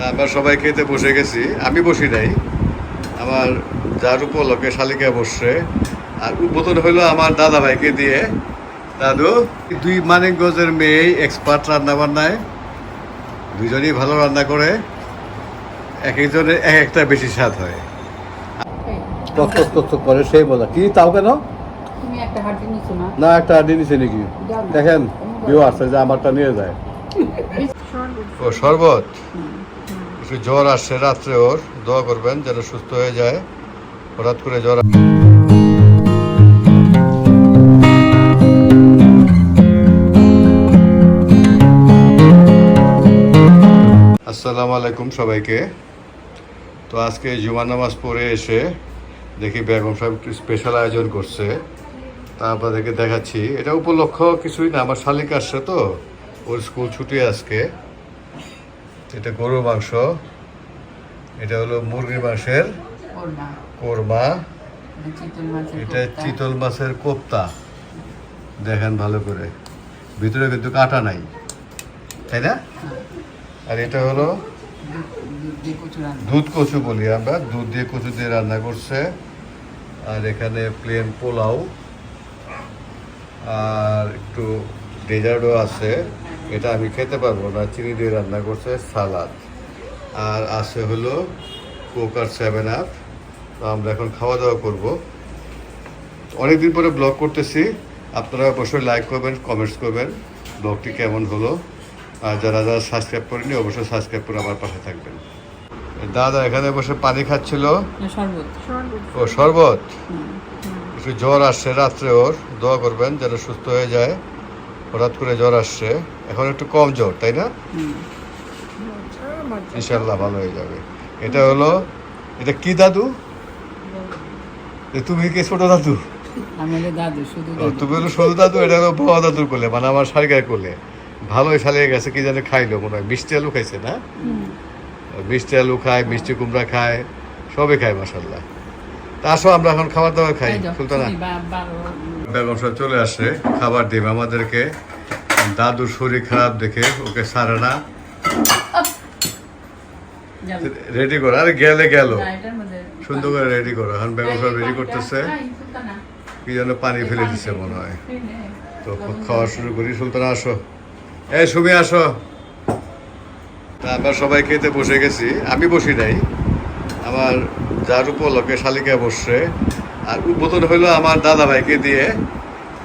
আমরা সবাই খেতে বসে গেছি, আমি বসি নাই, আমার যার উপলক্ষে শালিকা বসছে। আর উদ্বোধন হইলো আমার দাদা ভাইকে দিয়ে। দাদু, দুই মানিকগঞ্জের মেয়ে এক্সপার্ট রান্না বান্নায়, দুজনেই ভালো রান্না করে, এক একজনের এক একটা বেশি স্বাদ হয়। করে সেই বলা কি তাও কেন তুমি একটা হাড্ডি নিছো না? না, একটা হাড্ডি নিছে নাকি? দেখেন কেউ আসছে যে আমারটা নিয়ে যায়। ও শরবত, একটু জ্বর আসছে রাত্রে, ওর দোয়া করবেন যেন সুস্থ হয়ে যায়। হঠাৎ করে জ্বর। আসসালামু আলাইকুম সবাইকে। তো আজকে জুমা নামাজ পড়ে এসে দেখি বেগম সাহেব একটু স্পেশাল আয়োজন করছে, তা আপনাদেরকে দেখাচ্ছি। এটা উপলক্ষ কিছুই না, আমার শালিক আসছে তো, ওর স্কুল ছুটি আজকে। এটা গরুর মাংস, এটা হলো মুরগির মাংসের কোরমা, এটা চিতল মাছের কোপ্তা। দেখেন ভালো করে, ভিতরে কিন্তু কাটা নাই, তাই না? আর এটা হলো দুধ কচু বলি আমরা, দুধ দিয়ে কচু দিয়ে রান্না করছে। আর এখানে প্লেন পোলাও আর একটু ডেজার্টও আছে, এটা আমি খেতে পারবো না, চিনি দিয়ে রান্না করছে। সালাদ আর আছে হলো কোক আর 7 আপ। তো আমরা এখন খাওয়া দাওয়া করবো। অনেকদিন পরে ব্লগ করতেছি, আপনারা অবশ্যই লাইক করবেন, কমেন্টস করবেন ব্লগটি কেমন হলো। আর যারা যারা সাবস্ক্রাইব করেনি অবশ্যই সাবস্ক্রাইব করে আমার পাশে থাকবেন। দাদা এখানে বসে পানি খাচ্ছিল। ও শরবত, একটু জ্বর আসছে রাত্রে, ওর দোয়া করবেন যেন সুস্থ হয়ে যায়। হঠাৎ করে জ্বর আসছে, এখন একটু কম জ্বর, তাই না? ইনশাল্লাহ ভালো হয়ে যাবে। এটা হলো, এটা কি দাদু? তুমি কি ছোট দাদু? তুমি হলো ছোট দাদু, এটা হলো বড় দাদুর কোলে, মানে আমার শালিকার কোলে। ভালোই শালিয়ে গেছে, কি জানে খাইলো মনে হয়, মিষ্টি আলু খাইছে না? মিষ্টি আলু খায়, মিষ্টি কুমড়া খায়, সবই খায় মাশাল্লাহ। তা আসো আমরা এখন খাবার দাবার খাই। সুলতানা বেগম সাহেব চলে আসে, খাবার দেবে আমাদেরকে। দাদুর শরীর খারাপ দেখে ওকে সারে না, রেডি করো। আরে গেলে গেল, সুন্দর করে রেডি করো। এখন বেগম সাহেব রেডি করতেছে, কি যেন পানি ফেলে দিচ্ছে মনে হয়। তো খাওয়া শুরু করি। সুলতানা আসো, এই সুমি আসো। তা আমরা সবাই খেতে বসে গেছি, আমি বসি নাই, আমার যার উপলক্ষে শালিকা বসছে। আর উদ্বোধন হইলো আমার দাদা ভাইকে দিয়ে।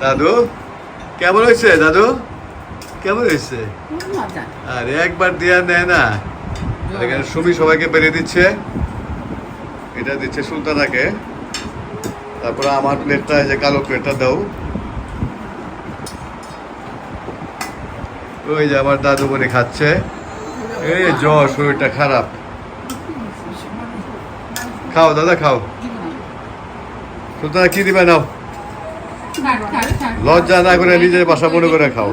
দাদু কেমন হয়েছে? দাদু কেমন হয়েছে? আর একবার দেওয়া নেয় না, এখানে সুমি সবাইকে বেরিয়ে দিচ্ছে। এটা দিচ্ছে সুলতানাকে, তারপরে আমার প্লেটটা, এই যে কালো প্লেটটা দাও। ওই যে আমার দাদু বলে খাচ্ছে। এই জ্বর, শরীরটা খারাপ। খাও দাদা খাও। সুলতানা কি দিবে নাও, লজ্জা না করে নিজের বাসা মনে করে খাও।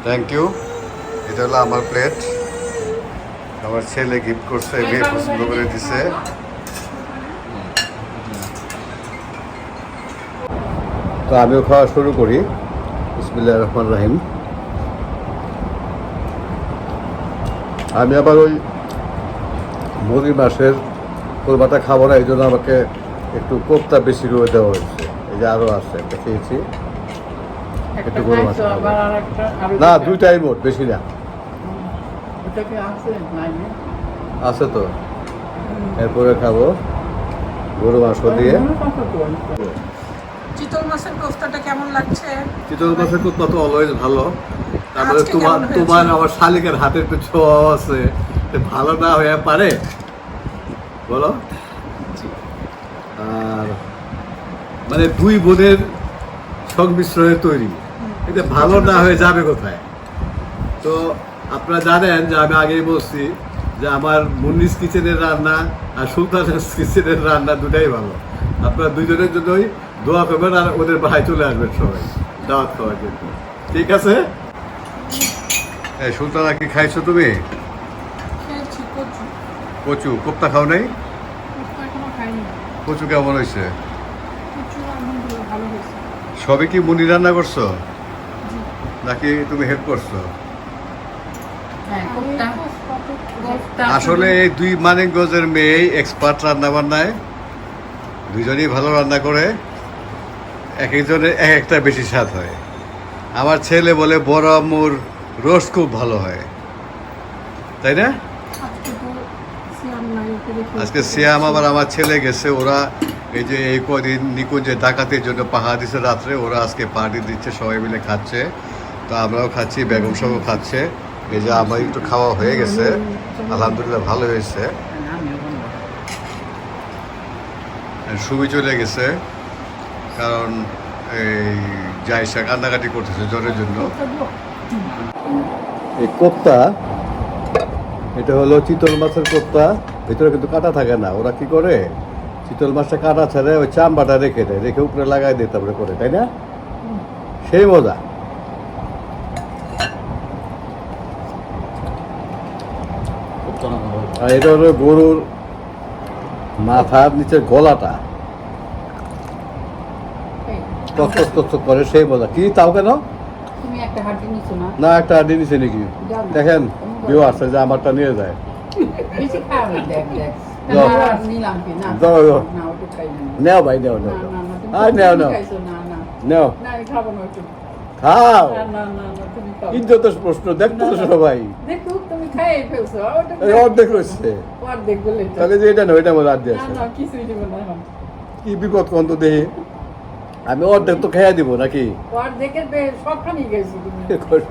Thank you. এটা হলো আমার প্লেট, আমার ছেলে গিফট করছে, মেয়ে পছন্দ করে দিছে। তো আমিও খাওয়া শুরু করি। বিসমিল্লাহির রহমানির রহিম। আমি আবার ওই মুরগির মাংসের কোরমাটা খাবো না, এই জন্য আমাকে একটু কোপ্তা বেশি করে দেওয়া হয়েছে। এই যে আরও আছে, একটা খেয়েছি, একটু গরু মাছ না, দুইটাই মোট, বেশি না। আছে তো, এরপরে খাবো গরু মাংস দিয়ে। চিতল মাছের কোফতাটা কেমন লাগছে? চিতল মাছের কোফতা তো অলওয়েজ ভালো। তারপরে তোমার আমার শালিকার হাতের একটু ছোঁয়া আছে, ভালো না হয়ে পারে বলো? আর মানে দুই বোনের সংমিশ্রণে তৈরি, এটা ভালো না হয়ে যাবে কোথায়? তো আপনারা জানেন যে আমি আগেই বলছি যে আমার মুন্নিস কিচেনের রান্না আর সুলতানের কিচেনের রান্না দুটাই ভালো। আপনারা দুজনের জন্যই দোয়া করবেন, আর ওদের বাসায় চলে আসবেন সবাই দাওয়াত খাওয়ার জন্য, ঠিক আছে? সুলতানা কি খাইছো তুমি? কচু কোপ্তা খাও নাই? কচু কেমন হয়েছে? সবই কি মুনি রান্না করছো? নাকি তুমি হেল্প করছো? হ্যাঁ, কোফতা। কোফতা। আসলে এই দুই মানিকগঞ্জের মেয়ে এক্সপার্ট রান্না বান্নায়, দুজনেই ভালো রান্না করে, এক একজনের এক একটা বেশি স্বাদ হয়। আমার ছেলে বলে বড় আম্মুর রোস্ট খুব ভালো হয়, তাই না? আজকে সিয়াম আবার আমার ছেলে গেছে, ওরা এই যে এই কদিন নিকুঞ্জে ডাকাতির জন্য পাহাড় দিচ্ছে রাত্রে, ওরা আজকে পার্টি দিচ্ছে, সবাই মিলে খাচ্ছে। তো আমরাও খাচ্ছি, বেগম সাহেবও খাচ্ছে। এই যে আমার একটু খাওয়া হয়ে গেছে, আলহামদুলিল্লাহ ভালো হয়েছে। সুবি চলে গেছে, কারণ এই জায়সা কান্নাকাটি করতেছে জ্বরের জন্য। এই কোপ্তা, এটা হলো চিতল মাছের কোপ্তা, ভিতরে কিন্তু কাটা থাকে না। ওরা কি করে, চিতল মাছটা কাটা ছেড়ে ওই চামড়াটা রেখে দেয়, রেখে উপরে লাগাই দেয়, তারপরে করে, তাই না? সেই মজা। আর এটা হলো গরুর মাথার নিচের গলাটা টক করে, সেই মজা। কি তাও কেন? তুমি একটা হাড্ডি নিছো না? না, একটা আড্ডি নিচে নাকি? দেখেন কেউ আসছে যে আমারটা নিয়ে যায়। বেশি খাও না, দেখ দেখ। দাও। না, নিলাম কি? না, দাও, দাও। না, ওটা খাই না। নেও ভাই, নেও না, নেও না, না, তুমি আর নেও নেও খাইছো? না, না। নেও, না, আমি খাবো না ওটা। খাও। না, না, না, না, তুমি খাও। ইজ্জত প্রশ্ন দেখতো না, না। সবাই। দেখো, তুমি খাইয়ে ফেলছো। ওটা এই অর্ধেক হচ্ছে, অর্ধেক বলে এটা। তাহলে যে এটা নয়, এটা আমার রাত দিয়ে না, আছে। না, কিছুই দিব না এখন। কি বিপদ কন্ত দেহে, আমি অর্ধেক তো খেয়ে দিব নাকি? অর্ধেকের সবখানি গেছো তুমি।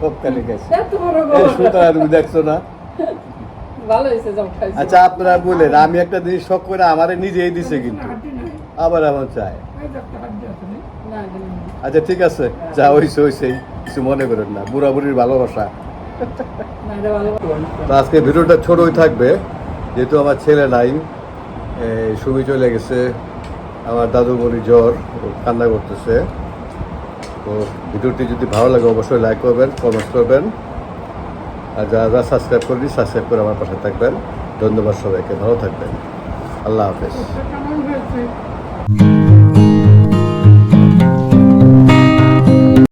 সব কানে গেছে। এত বড় এই গলা। সুতরাং তুমি দেখছো না? ভালো হয়েছে যাও খাইছো। আচ্ছা আপনারা বললেন, আমি একটা জিনিস শখ করে আমারে নিজেই দিছে, কিন্তু আবার এমন চায়। না, দিলাম না। আচ্ছা ঠিক আছে, যা হয়েছে হয়েছে, কিছু মনে করেন না, বুড়া বুড়ির ভালোবাসা। না, এটা ভালো। তো আজকে ভিডিওটা ছোটই থাকবে, যেহেতু আমার ছেলে নাই, সুবি চলে গেছে, আমার দাদু বড়ি জ্বর, ও কান্না করতেছে। তো ভিডিওটি যদি ভালো লাগে অবশ্যই লাইক করবেন, কমেন্ট করবেন, আর যারা যারা সাবস্ক্রাইব করবেন সাবস্ক্রাইব করে আমার পাশে থাকবেন। ধন্যবাদ সবাইকে, ভালো থাকবেন, আল্লাহ হাফেজ। কেমন হয়েছে?